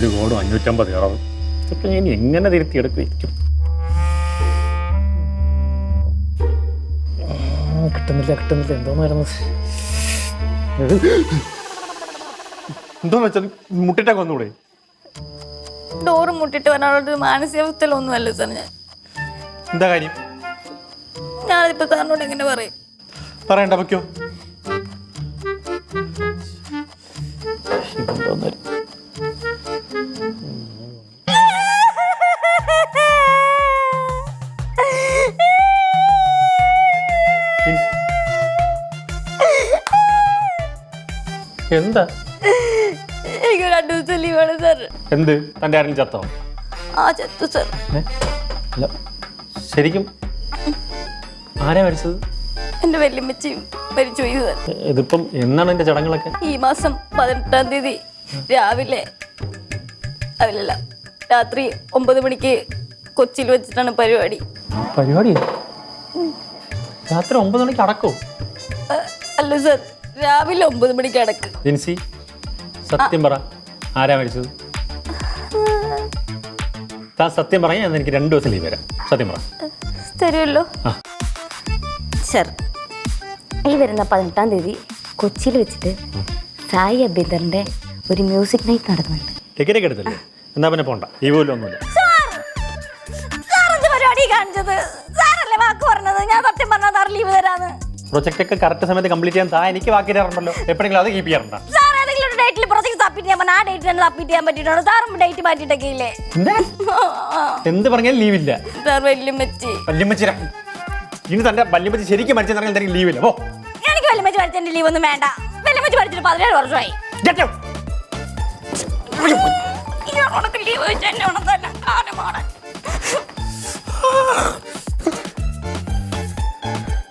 1 കോടും 550 ഇറവും. ഇതൊക്കെ ഞാൻ എങ്ങനെ തിരുത്തിയെടുക്കും? കിട്ടുന്നില്ല എന്തോന്നായിരുന്നു? എന്തോന്ന് വെച്ചാൽ മുട്ടിട്ടൊക്കെ വന്നുകൂടെ? ഡോറ് മുട്ടിട്ട് വരാനുള്ള മാനസികാവസ്ഥയിലൊന്നുമല്ല സാർ ഞാൻ. എന്താ കാര്യം? ഞാനിപ്പോ സാറിനോട് എങ്ങനെ പറയും? പറയണ്ട, വയ്ക്കോ. എന്താ? എനിക്ക് 2 ദിവസം ലീവാണ് സാർ. എന്ത്? തൻ്റെ ആരെങ്കിലും ചത്തോ? ആ ചത്തു സാർ. അല്ല, ശരിക്കും ആരാ മരിച്ചത്? എൻ്റെ വല്യമ്മച്ചി മരിച്ചുപോയി സാർ. ഇതിപ്പം എന്നാണ് എൻ്റെ ചടങ്ങുകളൊക്കെ? ഈ മാസം 18-ാം തീയതി രാവിലെ അതിലല്ല രാത്രി 9 മണിക്ക് കൊച്ചിയിൽ വെച്ചിട്ടാണ് പരിപാടി. പരിപാടി രാത്രി 9 മണിക്ക് അടക്കോ? അല്ല സാർ, രാവിലെ 9 മണിക്ക് അടക്ക്. ജിൻസി, സത്യം പറ, ആരാ മരിച്ചത്? താൻ സത്യം പറഞ്ഞാൽ ഞാൻ എനിക്ക് 2 ദിവസം ലീവ് തരാം. സത്യം പറ. തരുമല്ലോ സാർ. ഈ വരുന്ന 18-ാം തീയതി കൊച്ചിയിൽ വെച്ചിട്ട് സായി അഭ്യന്തറിന്റെ ഒരു മ്യൂസിക് നൈറ്റ് നടക്കുന്നുണ്ട്. ടിക്കറ്റ് ഒക്കെ എടുത്തല്ലേ? എന്നാ പിന്നെ പോണ്ട, ലീവ് പോലും ഒന്നുമില്ല. പരിപാടി കാണിച്ചത് സാറല്ലേ വാക്ക് പറഞ്ഞത്? ഞാൻ സത്യം പറഞ്ഞാൽ സാർ ലീവ് തരാന്ന്. പ്രൊജക്റ്റ് ഒക്കെ കറക്റ്റ് സമയത്ത് കംപ്ലീറ്റ് ചെയ്യാൻ താ എനിക്ക് വാക്ക് തരാറുണ്ടല്ലോ. എപ്പോഴെങ്കിലും അത് കീപ്പ് ചെയ്യാറുണ്ടോ? സാർ ഏതെങ്കിലും ഒരു ഡേറ്റിൽ പ്രൊജക്ട് സബ്മിറ്റ് ചെയ്യാൻ പറഞ്ഞാൽ ആ ഡേറ്റ് തന്നെ സബ്മിറ്റ് ചെയ്യാൻ പറ്റിയിട്ടാണ് സാറും ഡേറ്റ് മാറ്റിയിട്ടൊക്കെ ഇല്ലേ? എന്ത് പറഞ്ഞാലും ലീവില്ല. സാർ വല്യമ്മച്ചി ഇനി തന്റെ വല്യമ്മച്ചി ശരിക്കും മരിച്ചെന്ന് എന്തെങ്കിലും ലീവില്ല. ഓ, എനിക്ക് വല്യമ്മച്ചി മരിച്ചതിന്റെ ലീവ് ഒന്നും വേണ്ട. വല്യമ്മച്ചി മരിച്ചിട്ട് 17 വർഷമായി. ലീവ് വെച്ച് എന്നെ ഉണർത്തല്ല.